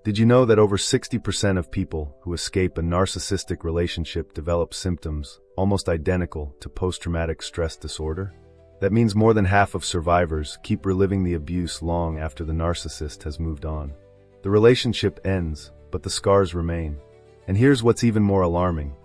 Did you know that over 60% of people who escape a narcissistic relationship develop symptoms almost identical to post-traumatic stress disorder? That means more than half of survivors keep reliving the abuse long after the narcissist has moved on. The relationship ends, but the scars remain. And here's what's even more alarming.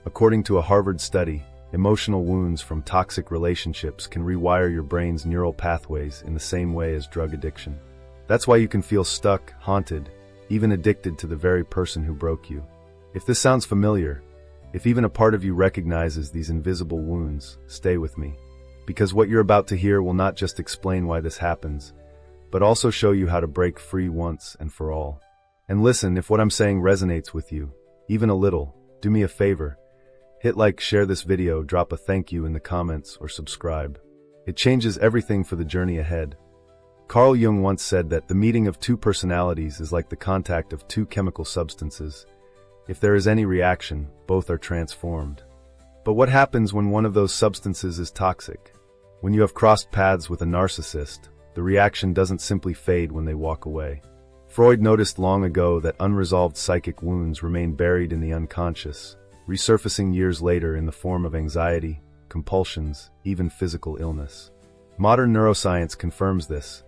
According to a Harvard study, emotional wounds from toxic relationships can rewire your brain's neural pathways in the same way as drug addiction. That's why you can feel stuck, haunted, even addicted to the very person who broke you. If this sounds familiar, if even a part of you recognizes these invisible wounds, stay with me. Because what you're about to hear will not just explain why this happens, but also show you how to break free once and for all. And listen, if what I'm saying resonates with you, even a little, do me a favor. Hit like, share this video, drop a thank you in the comments, or subscribe. It changes everything for the journey ahead. Carl Jung once said that the meeting of two personalities is like the contact of two chemical substances. If there is any reaction, both are transformed. But what happens when one of those substances is toxic? When you have crossed paths with a narcissist, the reaction doesn't simply fade when they walk away. Freud noticed long ago that unresolved psychic wounds remain buried in the unconscious, resurfacing years later in the form of anxiety, compulsions, even physical illness. Modern neuroscience confirms this.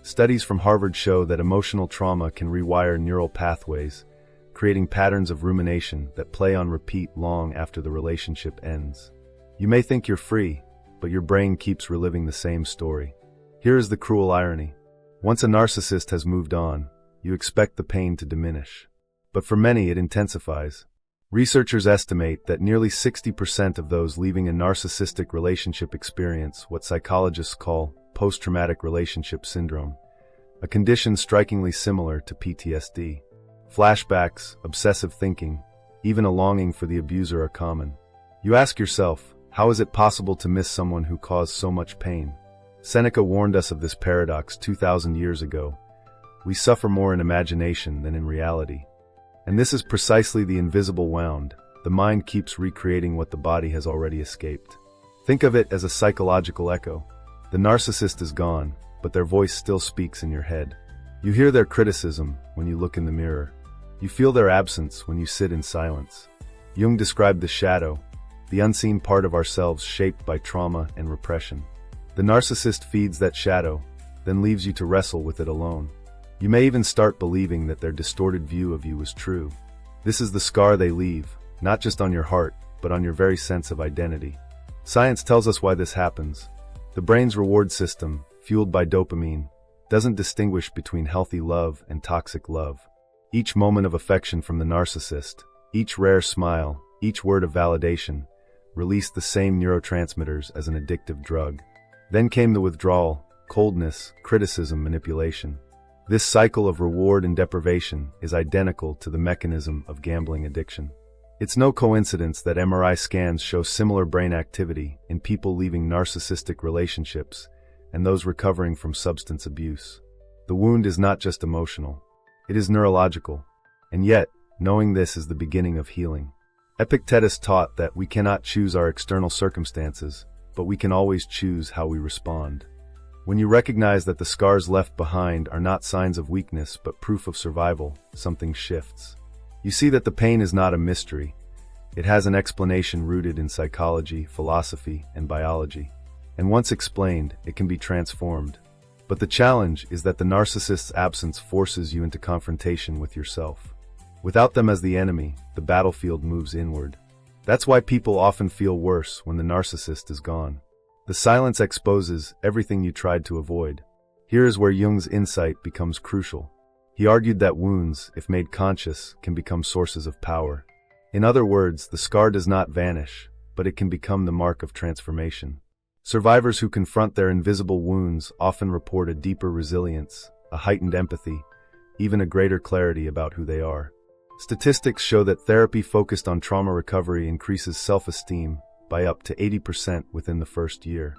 Studies from Harvard show that emotional trauma can rewire neural pathways, creating patterns of rumination that play on repeat long after the relationship ends. You may think you're free, but your brain keeps reliving the same story. Here is the cruel irony. Once a narcissist has moved on, you expect the pain to diminish. But for many, it intensifies. Researchers estimate that nearly 60% of those leaving a narcissistic relationship experience what psychologists call post-traumatic relationship syndrome, a condition strikingly similar to PTSD. Flashbacks, obsessive thinking, even a longing for the abuser are common. You ask yourself, how is it possible to miss someone who caused so much pain? Seneca warned us of this paradox 2,000 years ago. We suffer more in imagination than in reality. And this is precisely the invisible wound. The mind keeps recreating what the body has already escaped. Think of it as a psychological echo. The narcissist is gone, but their voice still speaks in your head. You hear their criticism when you look in the mirror. You feel their absence when you sit in silence. Jung described the shadow, the unseen part of ourselves shaped by trauma and repression. The narcissist feeds that shadow, then leaves you to wrestle with it alone. You may even start believing that their distorted view of you is true. This is the scar they leave, not just on your heart, but on your very sense of identity. Science tells us why this happens. The brain's reward system, fueled by dopamine, doesn't distinguish between healthy love and toxic love. Each moment of affection from the narcissist, each rare smile, each word of validation, released the same neurotransmitters as an addictive drug. Then came the withdrawal, coldness, criticism, manipulation. This cycle of reward and deprivation is identical to the mechanism of gambling addiction. It's no coincidence that MRI scans show similar brain activity in people leaving narcissistic relationships and those recovering from substance abuse. The wound is not just emotional, it is neurological. And yet, knowing this is the beginning of healing. Epictetus taught that we cannot choose our external circumstances, but we can always choose how we respond. When you recognize that the scars left behind are not signs of weakness but proof of survival, something shifts. You see that the pain is not a mystery. It has an explanation rooted in psychology, philosophy, and biology. And once explained, it can be transformed. But the challenge is that the narcissist's absence forces you into confrontation with yourself. Without them as the enemy, the battlefield moves inward. That's why people often feel worse when the narcissist is gone. The silence exposes everything you tried to avoid. Here is where Jung's insight becomes crucial. He argued that wounds, if made conscious, can become sources of power. In other words, the scar does not vanish, but it can become the mark of transformation. Survivors who confront their invisible wounds often report a deeper resilience, a heightened empathy, even a greater clarity about who they are. Statistics show that therapy focused on trauma recovery increases self-esteem by up to 80% within the first year.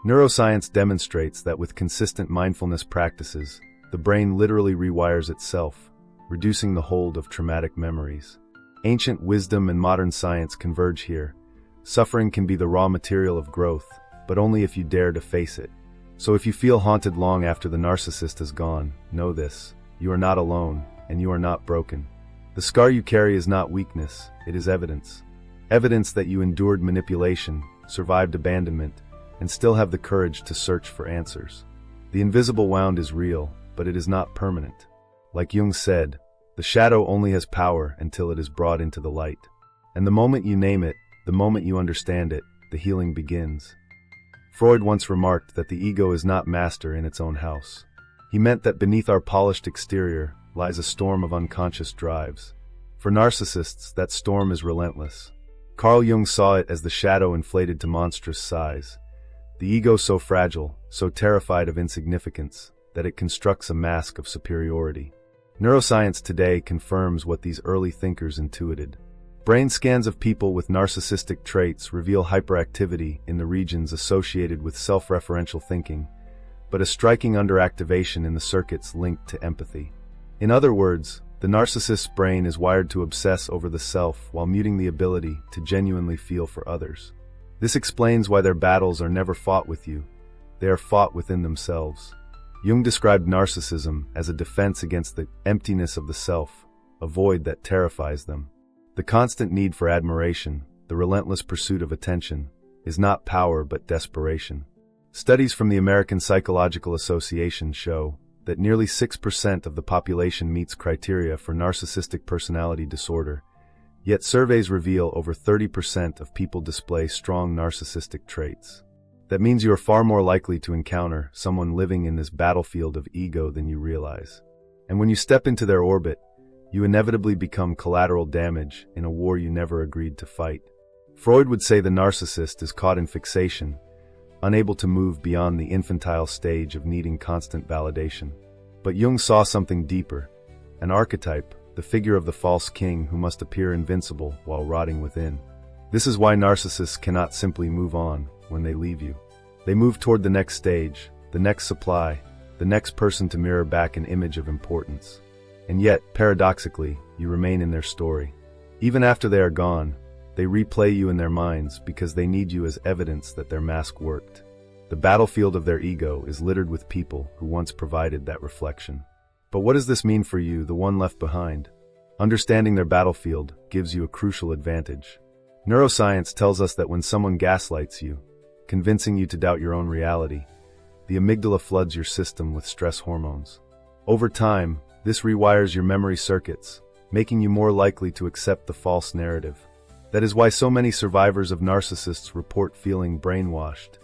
Neuroscience demonstrates that with consistent mindfulness practices, the brain literally rewires itself, reducing the hold of traumatic memories. Ancient wisdom and modern science converge here. Suffering can be the raw material of growth, but only if you dare to face it. So if you feel haunted long after the narcissist is gone, know this: you are not alone. and you are not broken. The scar you carry is not weakness, it is evidence. Evidence that you endured manipulation, survived abandonment, and still have the courage to search for answers. The invisible wound is real, but it is not permanent. Like Jung said, the shadow only has power until it is brought into the light. And the moment you name it, the moment you understand it, the healing begins. Freud once remarked that the ego is not master in its own house. He meant that beneath our polished exterior lies a storm of unconscious drives. For narcissists, that storm is relentless. Carl Jung saw it as the shadow inflated to monstrous size. The ego so fragile, so terrified of insignificance, that it constructs a mask of superiority. Neuroscience today confirms what these early thinkers intuited. Brain scans of people with narcissistic traits reveal hyperactivity in the regions associated with self-referential thinking, but a striking underactivation in the circuits linked to empathy. In other words, the narcissist's brain is wired to obsess over the self while muting the ability to genuinely feel for others. This explains why their battles are never fought with you. They are fought within themselves. Jung described narcissism as a defense against the emptiness of the self, a void that terrifies them. The constant need for admiration, the relentless pursuit of attention, is not power but desperation. Studies from the American Psychological Association show that nearly 6% of the population meets criteria for narcissistic personality disorder, yet surveys reveal over 30% of people display strong narcissistic traits. That means you are far more likely to encounter someone living in this battlefield of ego than you realize. And when you step into their orbit, you inevitably become collateral damage in a war you never agreed to fight. Freud would say the narcissist is caught in fixation, unable to move beyond the infantile stage of needing constant validation. But Jung saw something deeper, an archetype, the figure of the false king who must appear invincible while rotting within. This is why narcissists cannot simply move on when they leave you. They move toward the next stage, the next supply, the next person to mirror back an image of importance. And yet, paradoxically, you remain in their story. Even after they are gone, they replay you in their minds because they need you as evidence that their mask worked. The battlefield of their ego is littered with people who once provided that reflection. But what does this mean for you, the one left behind? Understanding their battlefield gives you a crucial advantage. Neuroscience tells us that when someone gaslights you, convincing you to doubt your own reality, the amygdala floods your system with stress hormones. Over time, this rewires your memory circuits, making you more likely to accept the false narrative. That is why so many survivors of narcissists report feeling brainwashed.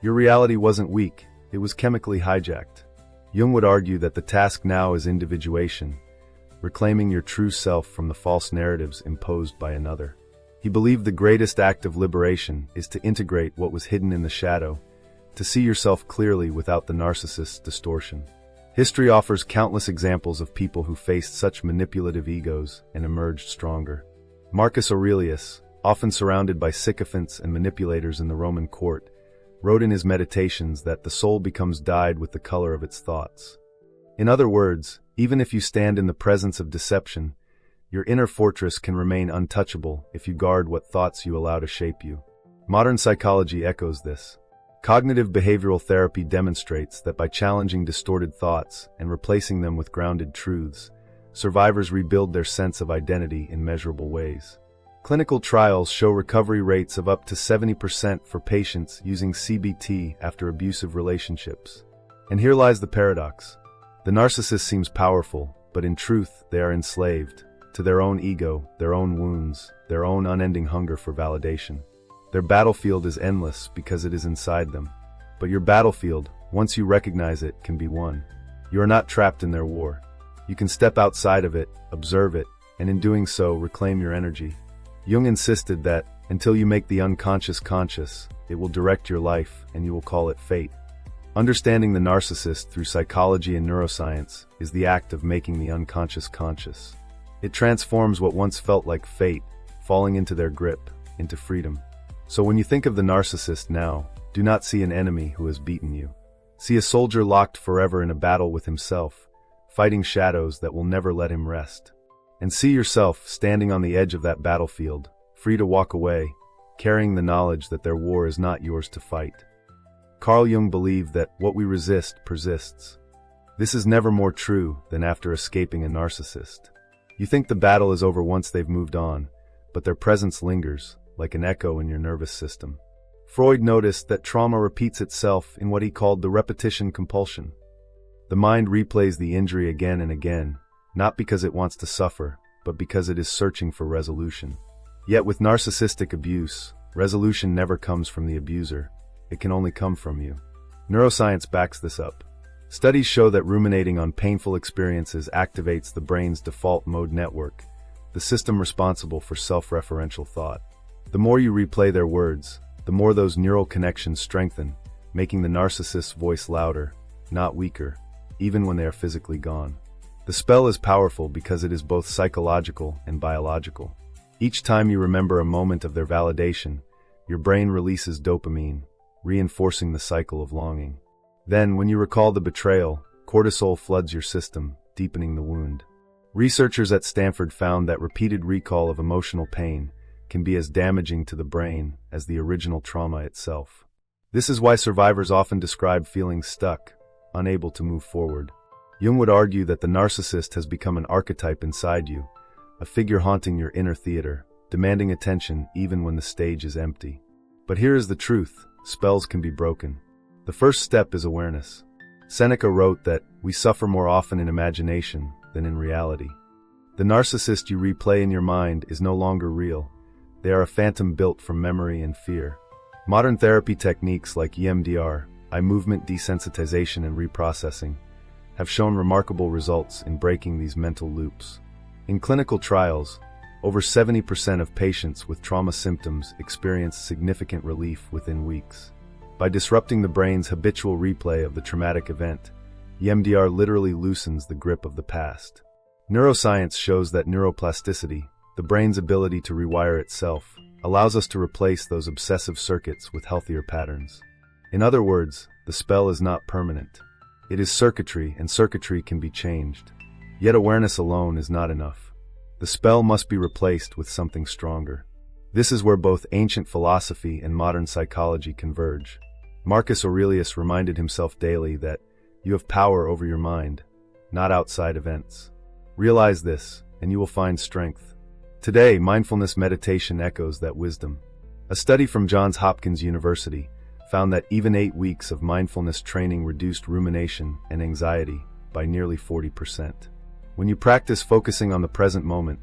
Your reality wasn't weak, it was chemically hijacked. Jung would argue that the task now is individuation, reclaiming your true self from the false narratives imposed by another. He believed the greatest act of liberation is to integrate what was hidden in the shadow, to see yourself clearly without the narcissist's distortion. History offers countless examples of people who faced such manipulative egos and emerged stronger. Marcus Aurelius, often surrounded by sycophants and manipulators in the Roman court, wrote in his Meditations that the soul becomes dyed with the color of its thoughts. In other words, even if you stand in the presence of deception, your inner fortress can remain untouchable if you guard what thoughts you allow to shape you. Modern psychology echoes this. Cognitive behavioral therapy demonstrates that by challenging distorted thoughts and replacing them with grounded truths, survivors rebuild their sense of identity in measurable ways. Clinical trials show recovery rates of up to 70% for patients using CBT after abusive relationships. And here lies the paradox. The narcissist seems powerful, but in truth, they are enslaved to their own ego, their own wounds, their own unending hunger for validation. Their battlefield is endless because it is inside them. But your battlefield, once you recognize it, can be won. You are not trapped in their war. You can step outside of it, observe it, and in doing so, reclaim your energy. Jung insisted that, until you make the unconscious conscious, it will direct your life and you will call it fate. Understanding the narcissist through psychology and neuroscience is the act of making the unconscious conscious. It transforms what once felt like fate, falling into their grip, into freedom. So when you think of the narcissist now, do not see an enemy who has beaten you. See a soldier locked forever in a battle with himself, fighting shadows that will never let him rest. And see yourself standing on the edge of that battlefield, free to walk away, carrying the knowledge that their war is not yours to fight. Carl Jung believed that what we resist persists. This is never more true than after escaping a narcissist. You think the battle is over once they've moved on, but their presence lingers, like an echo in your nervous system. Freud noticed that trauma repeats itself in what he called the repetition compulsion. The mind replays the injury again and again, not because it wants to suffer, but because it is searching for resolution. Yet with narcissistic abuse, resolution never comes from the abuser. It can only come from you. Neuroscience backs this up. Studies show that ruminating on painful experiences activates the brain's default mode network, the system responsible for self-referential thought. The more you replay their words, the more those neural connections strengthen, making the narcissist's voice louder, not weaker, even when they are physically gone. The spell is powerful because it is both psychological and biological. Each time you remember a moment of their validation, your brain releases dopamine, reinforcing the cycle of longing. Then, when you recall the betrayal, cortisol floods your system, deepening the wound. Researchers at Stanford found that repeated recall of emotional pain can be as damaging to the brain as the original trauma itself. This is why survivors often describe feeling stuck, unable to move forward. Jung would argue that the narcissist has become an archetype inside you, a figure haunting your inner theater, demanding attention even when the stage is empty. But here is the truth: spells can be broken. The first step is awareness. Seneca wrote that we suffer more often in imagination than in reality. The narcissist you replay in your mind is no longer real. They are a phantom built from memory and fear. Modern therapy techniques like EMDR, eye movement desensitization and reprocessing, have shown remarkable results in breaking these mental loops. In clinical trials, over 70% of patients with trauma symptoms experience significant relief within weeks. By disrupting the brain's habitual replay of the traumatic event, EMDR literally loosens the grip of the past. Neuroscience shows that neuroplasticity, the brain's ability to rewire itself, allows us to replace those obsessive circuits with healthier patterns. In other words, the spell is not permanent. It is circuitry, and circuitry can be changed. Yet awareness alone is not enough. The spell must be replaced with something stronger. This is where both ancient philosophy and modern psychology converge. Marcus Aurelius reminded himself daily that you have power over your mind, not outside events. Realize this, and you will find strength. Today, mindfulness meditation echoes that wisdom. A study from Johns Hopkins University found that even 8 weeks of mindfulness training reduced rumination and anxiety by nearly 40%. When you practice focusing on the present moment,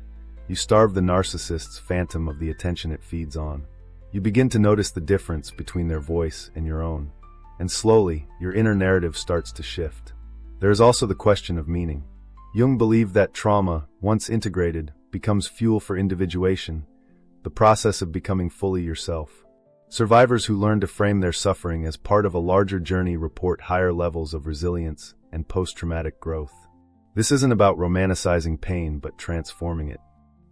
you starve the narcissist's phantom of the attention it feeds on. You begin to notice the difference between their voice and your own, and slowly, your inner narrative starts to shift. There is also the question of meaning. Jung believed that trauma, once integrated, becomes fuel for individuation, the process of becoming fully yourself. Survivors who learn to frame their suffering as part of a larger journey report higher levels of resilience and post-traumatic growth. This isn't about romanticizing pain, but transforming it.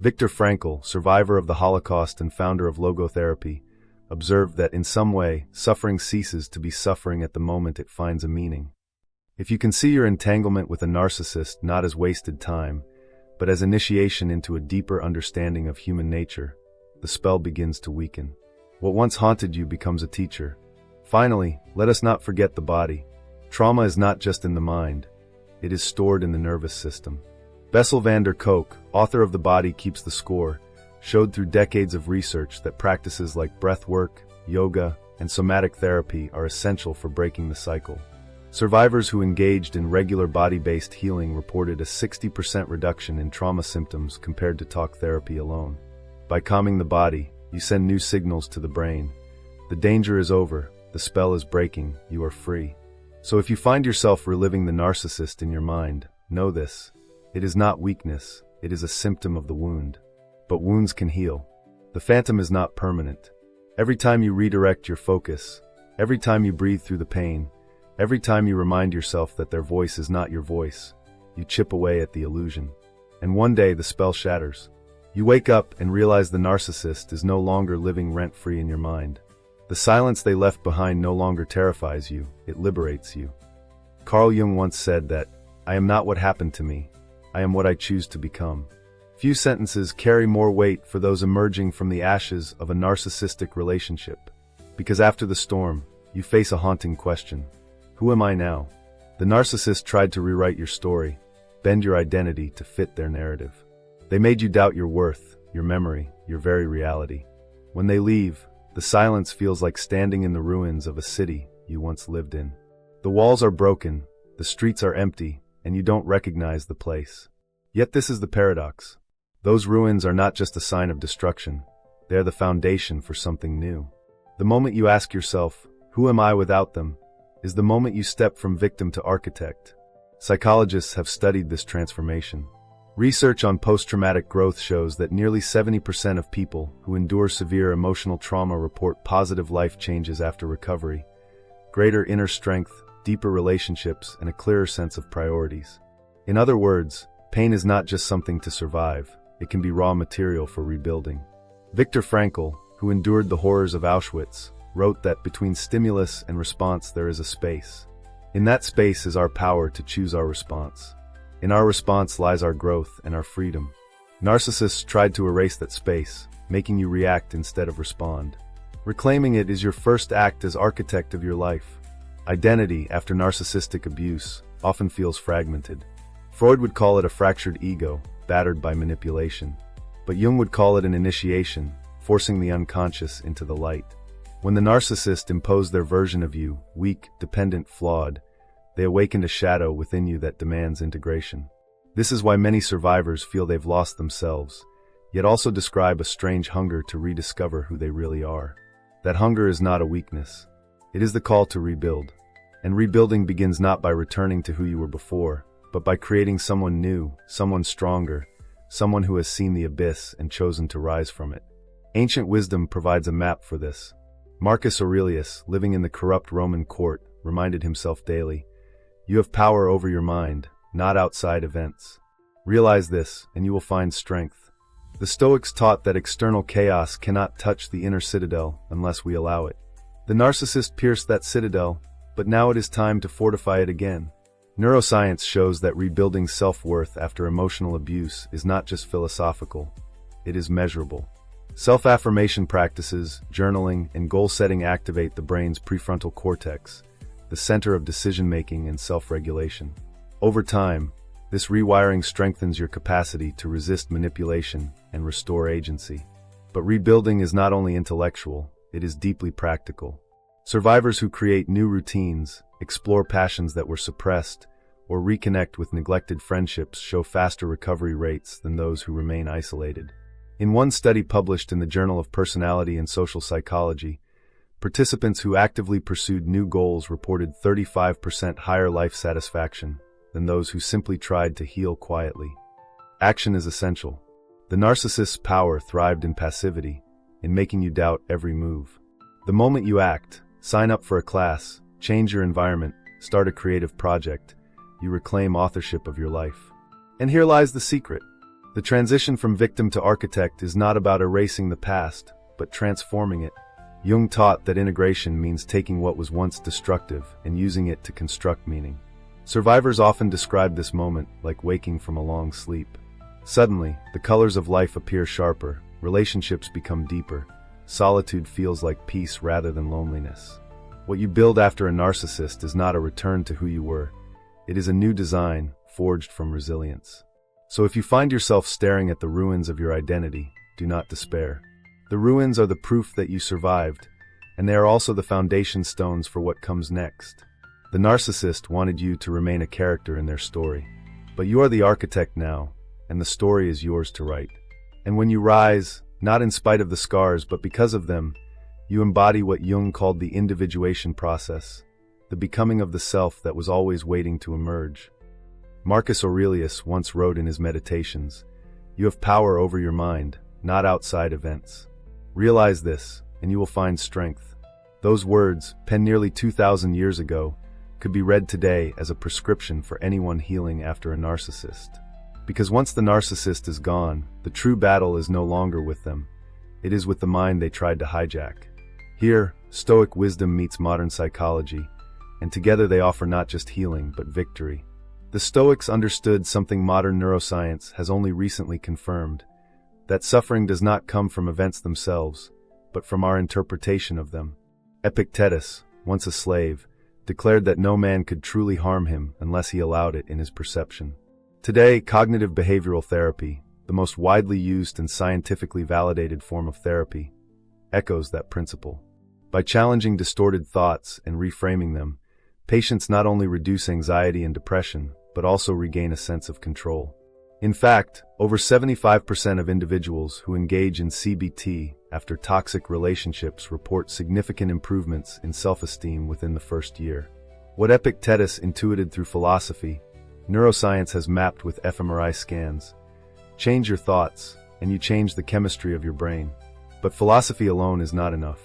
Viktor Frankl, survivor of the Holocaust and founder of logotherapy, observed that in some way, suffering ceases to be suffering at the moment it finds a meaning. If you can see your entanglement with a narcissist not as wasted time, but as initiation into a deeper understanding of human nature, the spell begins to weaken. What once haunted you becomes a teacher. Finally, let us not forget the body. Trauma is not just in the mind. It is stored in the nervous system. Bessel van der Kolk, author of The Body Keeps the Score, showed through decades of research that practices like breathwork, yoga, and somatic therapy are essential for breaking the cycle. Survivors who engaged in regular body-based healing reported a 60% reduction in trauma symptoms compared to talk therapy alone. By calming the body, you send new signals to the brain. The danger is over, the spell is breaking, you are free. So if you find yourself reliving the narcissist in your mind, know this. It is not weakness, it is a symptom of the wound. But wounds can heal. The phantom is not permanent. Every time you redirect your focus, every time you breathe through the pain, every time you remind yourself that their voice is not your voice, you chip away at the illusion. And one day the spell shatters. You wake up and realize the narcissist is no longer living rent-free in your mind. The silence they left behind no longer terrifies you, it liberates you. Carl Jung once said that, "I am not what happened to me. I am what I choose to become." Few sentences carry more weight for those emerging from the ashes of a narcissistic relationship. Because after the storm, you face a haunting question. Who am I now? The narcissist tried to rewrite your story, bend your identity to fit their narrative. They made you doubt your worth, your memory, your very reality. When they leave, the silence feels like standing in the ruins of a city you once lived in. The walls are broken, the streets are empty, and you don't recognize the place. Yet this is the paradox. Those ruins are not just a sign of destruction, they are the foundation for something new. The moment you ask yourself, "Who am I without them?" is the moment you step from victim to architect. Psychologists have studied this transformation. Research on post-traumatic growth shows that nearly 70% of people who endure severe emotional trauma report positive life changes after recovery, greater inner strength, deeper relationships, and a clearer sense of priorities. In other words, pain is not just something to survive, it can be raw material for rebuilding. Viktor Frankl, who endured the horrors of Auschwitz, wrote that between stimulus and response there is a space. In that space is our power to choose our response. In our response lies our growth and our freedom. Narcissists tried to erase that space, making you react instead of respond. Reclaiming it is your first act as architect of your life. Identity, after narcissistic abuse, often feels fragmented. Freud would call it a fractured ego, battered by manipulation. But Jung would call it an initiation, forcing the unconscious into the light. When the narcissist imposed their version of you, weak, dependent, flawed, they awakened a shadow within you that demands integration. This is why many survivors feel they've lost themselves, yet also describe a strange hunger to rediscover who they really are. That hunger is not a weakness. It is the call to rebuild. And rebuilding begins not by returning to who you were before, but by creating someone new, someone stronger, someone who has seen the abyss and chosen to rise from it. Ancient wisdom provides a map for this. Marcus Aurelius, living in the corrupt Roman court, reminded himself daily, "You have power over your mind, not outside events. Realize this, and you will find strength." The Stoics taught that external chaos cannot touch the inner citadel unless we allow it. The narcissist pierced that citadel, but now it is time to fortify it again. Neuroscience shows that rebuilding self-worth after emotional abuse is not just philosophical, it is measurable. Self-affirmation practices, journaling, and goal-setting activate the brain's prefrontal cortex, the center of decision-making and self-regulation. Over time, this rewiring strengthens your capacity to resist manipulation and restore agency. But rebuilding is not only intellectual, it is deeply practical. Survivors who create new routines, explore passions that were suppressed, or reconnect with neglected friendships show faster recovery rates than those who remain isolated. In one study published in the Journal of Personality and Social Psychology, participants who actively pursued new goals reported 35% higher life satisfaction than those who simply tried to heal quietly. Action is essential. The narcissist's power thrived in passivity, in making you doubt every move. The moment you act, sign up for a class, change your environment, start a creative project, you reclaim authorship of your life. And here lies the secret. The transition from victim to architect is not about erasing the past, but transforming it. Jung taught that integration means taking what was once destructive and using it to construct meaning. Survivors often describe this moment like waking from a long sleep. Suddenly, the colors of life appear sharper, relationships become deeper, solitude feels like peace rather than loneliness. What you build after a narcissist is not a return to who you were. It is a new design, forged from resilience. So if you find yourself staring at the ruins of your identity, do not despair. The ruins are the proof that you survived, and they are also the foundation stones for what comes next. The narcissist wanted you to remain a character in their story, but you are the architect now, and the story is yours to write. And when you rise, not in spite of the scars but because of them, you embody what Jung called the individuation process, the becoming of the self that was always waiting to emerge. Marcus Aurelius once wrote in his Meditations, "You have power over your mind, not outside events. Realize this, and you will find strength." Those words, penned nearly 2,000 years ago, could be read today as a prescription for anyone healing after a narcissist. Because once the narcissist is gone, the true battle is no longer with them. It is with the mind they tried to hijack. Here, Stoic wisdom meets modern psychology, and together they offer not just healing, but victory. The Stoics understood something modern neuroscience has only recently confirmed, that suffering does not come from events themselves, but from our interpretation of them. Epictetus, once a slave, declared that no man could truly harm him unless he allowed it in his perception. Today, cognitive behavioral therapy, the most widely used and scientifically validated form of therapy, echoes that principle. By challenging distorted thoughts and reframing them, patients not only reduce anxiety and depression, but also regain a sense of control. In fact, over 75% of individuals who engage in CBT after toxic relationships report significant improvements in self-esteem within the first year. What Epictetus intuited through philosophy, neuroscience has mapped with fMRI scans. Change your thoughts, and you change the chemistry of your brain. But philosophy alone is not enough.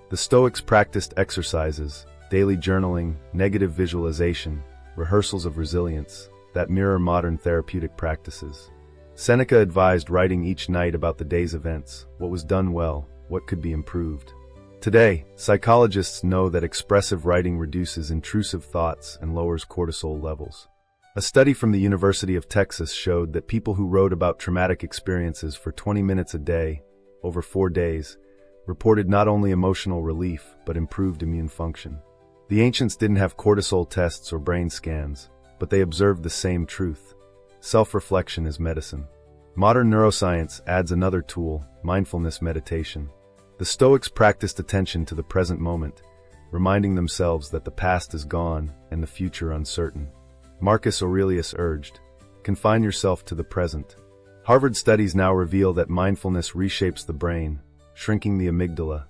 The Stoics practiced exercises, daily journaling, negative visualization, rehearsals of resilience, that mirror modern therapeutic practices. Seneca advised writing each night about the day's events, what was done well, what could be improved. Today, psychologists know that expressive writing reduces intrusive thoughts and lowers cortisol levels. A study from the University of Texas showed that people who wrote about traumatic experiences for 20 minutes a day, over 4 days, reported not only emotional relief but improved immune function. The ancients didn't have cortisol tests or brain scans, but they observed the same truth. Self-reflection is medicine. Modern neuroscience adds another tool, mindfulness meditation. The Stoics practiced attention to the present moment, reminding themselves that the past is gone and the future uncertain. Marcus Aurelius urged, confine yourself to the present. Harvard studies now reveal that mindfulness reshapes the brain, shrinking the amygdala,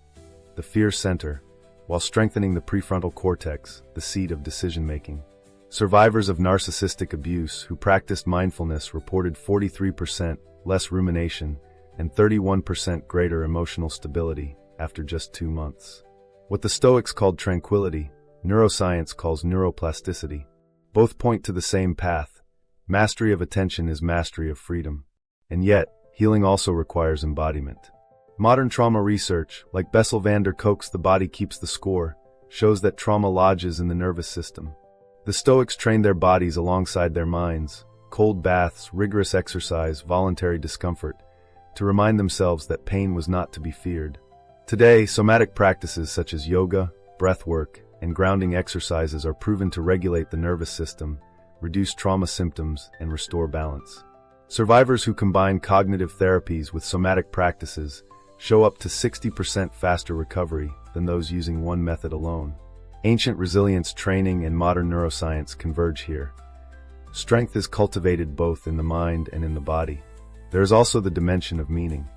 the fear center, while strengthening the prefrontal cortex, the seat of decision-making. Survivors of narcissistic abuse who practiced mindfulness reported 43% less rumination and 31% greater emotional stability after just 2 months. What the Stoics called tranquility, neuroscience calls neuroplasticity. Both point to the same path. Mastery of attention is mastery of freedom. And yet, healing also requires embodiment. Modern trauma research, like Bessel van der Kolk's The Body Keeps the Score, shows that trauma lodges in the nervous system. The Stoics trained their bodies alongside their minds, cold baths, rigorous exercise, voluntary discomfort, to remind themselves that pain was not to be feared. Today, somatic practices such as yoga, breathwork, and grounding exercises are proven to regulate the nervous system, reduce trauma symptoms, and restore balance. Survivors who combine cognitive therapies with somatic practices show up to 60% faster recovery than those using one method alone. Ancient resilience training and modern neuroscience converge here. Strength is cultivated both in the mind and in the body. There is also the dimension of meaning.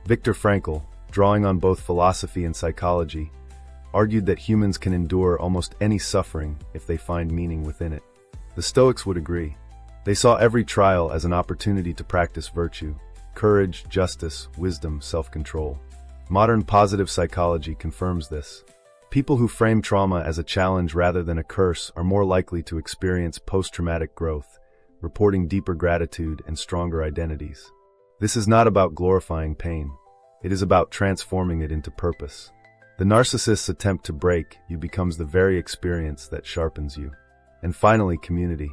Viktor Frankl, drawing on both philosophy and psychology, argued that humans can endure almost any suffering if they find meaning within it. The Stoics would agree. They saw every trial as an opportunity to practice virtue, courage, justice, wisdom, self-control. Modern positive psychology confirms this. People who frame trauma as a challenge rather than a curse are more likely to experience post-traumatic growth, reporting deeper gratitude and stronger identities. This is not about glorifying pain. It is about transforming it into purpose. The narcissist's attempt to break you becomes the very experience that sharpens you. And finally, community.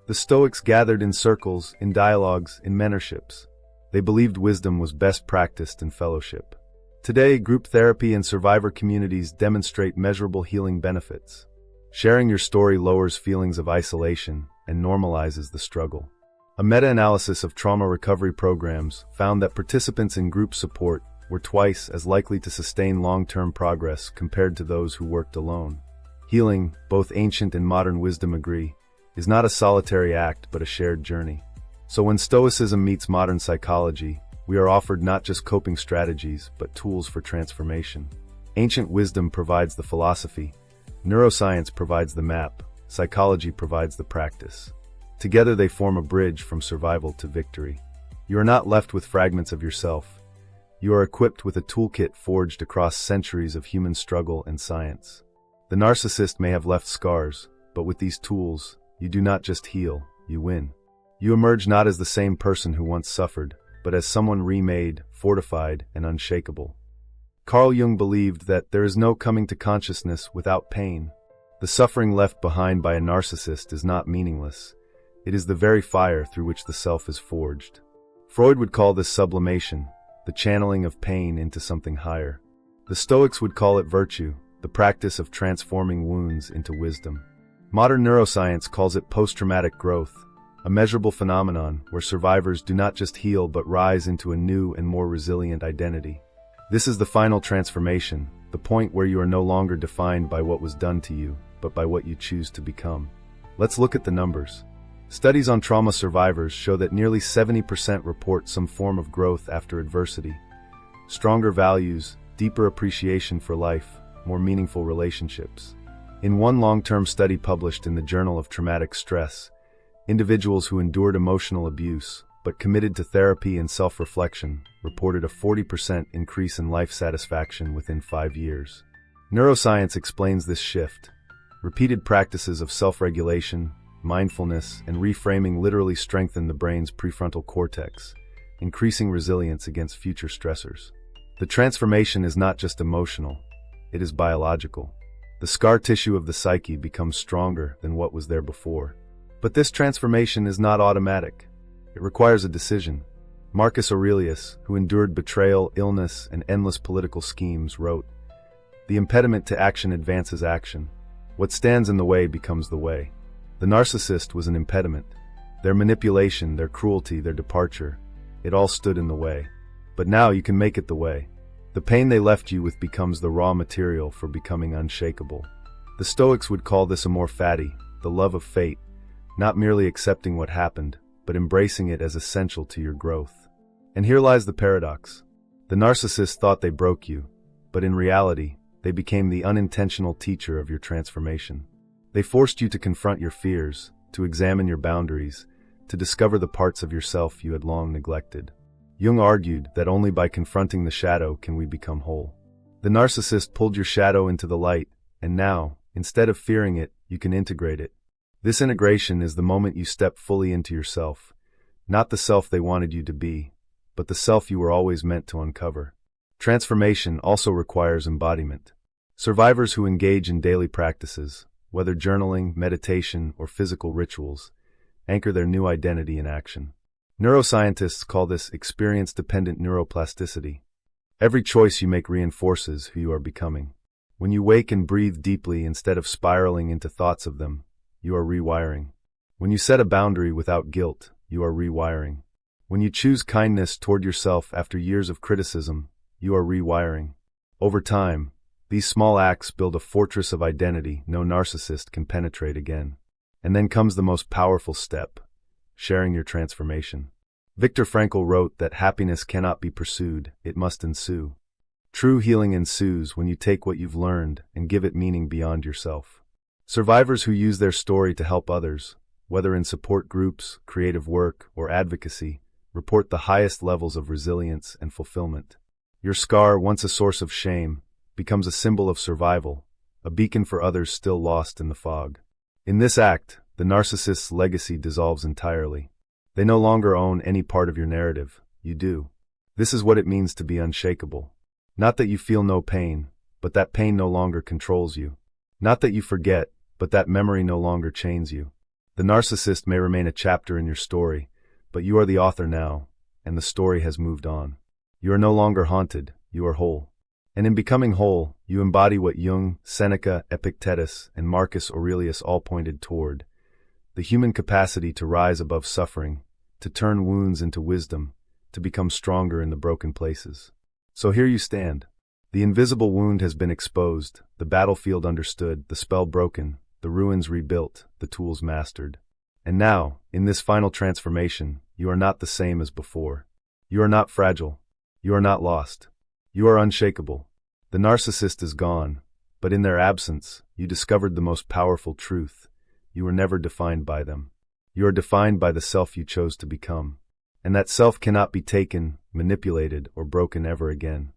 The Stoics gathered in circles, in dialogues, in mentorships. They believed wisdom was best practiced in fellowship. Today, group therapy and survivor communities demonstrate measurable healing benefits. Sharing your story lowers feelings of isolation and normalizes the struggle. A meta-analysis of trauma recovery programs found that participants in group support were twice as likely to sustain long-term progress compared to those who worked alone. Healing, both ancient and modern wisdom agree, is not a solitary act but a shared journey. So when Stoicism meets modern psychology, we are offered not just coping strategies, but tools for transformation. Ancient wisdom provides the philosophy, neuroscience provides the map, psychology provides the practice. Together they form a bridge from survival to victory. You are not left with fragments of yourself. You are equipped with a toolkit forged across centuries of human struggle and science. The narcissist may have left scars, but with these tools, you do not just heal, you win. You emerge not as the same person who once suffered, but as someone remade, fortified, and unshakable. Carl Jung believed that there is no coming to consciousness without pain. The suffering left behind by a narcissist is not meaningless. It is the very fire through which the self is forged. Freud would call this sublimation, the channeling of pain into something higher. The Stoics would call it virtue, the practice of transforming wounds into wisdom. Modern neuroscience calls it post-traumatic growth, a measurable phenomenon where survivors do not just heal but rise into a new and more resilient identity. This is the final transformation, the point where you are no longer defined by what was done to you, but by what you choose to become. Let's look at the numbers. Studies on trauma survivors show that nearly 70% report some form of growth after adversity. Stronger values, deeper appreciation for life, more meaningful relationships. In one long-term study published in the Journal of Traumatic Stress, individuals who endured emotional abuse but committed to therapy and self-reflection reported a 40% increase in life satisfaction within 5 years. Neuroscience explains this shift. Repeated practices of self-regulation, mindfulness, and reframing literally strengthen the brain's prefrontal cortex, increasing resilience against future stressors. The transformation is not just emotional, it is biological. The scar tissue of the psyche becomes stronger than what was there before. But this transformation is not automatic. It requires a decision. Marcus Aurelius, who endured betrayal, illness, and endless political schemes, wrote, "The impediment to action advances action. What stands in the way becomes the way." The narcissist was an impediment. Their manipulation, their cruelty, their departure, it all stood in the way. But now you can make it the way. The pain they left you with becomes the raw material for becoming unshakable. The Stoics would call this amor fati, the love of fate, not merely accepting what happened, but embracing it as essential to your growth. And here lies the paradox. The narcissist thought they broke you, but in reality, they became the unintentional teacher of your transformation. They forced you to confront your fears, to examine your boundaries, to discover the parts of yourself you had long neglected. Jung argued that only by confronting the shadow can we become whole. The narcissist pulled your shadow into the light, and now, instead of fearing it, you can integrate it. This integration is the moment you step fully into yourself, not the self they wanted you to be, but the self you were always meant to uncover. Transformation also requires embodiment. Survivors who engage in daily practices, whether journaling, meditation, or physical rituals, anchor their new identity in action. Neuroscientists call this experience-dependent neuroplasticity. Every choice you make reinforces who you are becoming. When you wake and breathe deeply instead of spiraling into thoughts of them, you are rewiring. When you set a boundary without guilt, you are rewiring. When you choose kindness toward yourself after years of criticism, you are rewiring. Over time, these small acts build a fortress of identity no narcissist can penetrate again. And then comes the most powerful step, sharing your transformation. Viktor Frankl wrote that happiness cannot be pursued, it must ensue. True healing ensues when you take what you've learned and give it meaning beyond yourself. Survivors who use their story to help others, whether in support groups, creative work, or advocacy, report the highest levels of resilience and fulfillment. Your scar, once a source of shame, becomes a symbol of survival, a beacon for others still lost in the fog. In this act, the narcissist's legacy dissolves entirely. They no longer own any part of your narrative, you do. This is what it means to be unshakable. Not that you feel no pain, but that pain no longer controls you. Not that you forget, but that memory no longer chains you. The narcissist may remain a chapter in your story, but you are the author now, and the story has moved on. You are no longer haunted, you are whole. And in becoming whole, you embody what Jung, Seneca, Epictetus, and Marcus Aurelius all pointed toward: the human capacity to rise above suffering, to turn wounds into wisdom, to become stronger in the broken places. So here you stand. The invisible wound has been exposed, the battlefield understood, the spell broken, the ruins rebuilt, the tools mastered. And now, in this final transformation, you are not the same as before. You are not fragile. You are not lost. You are unshakable. The narcissist is gone, but in their absence, you discovered the most powerful truth. You were never defined by them. You are defined by the self you chose to become. And that self cannot be taken, manipulated, or broken ever again.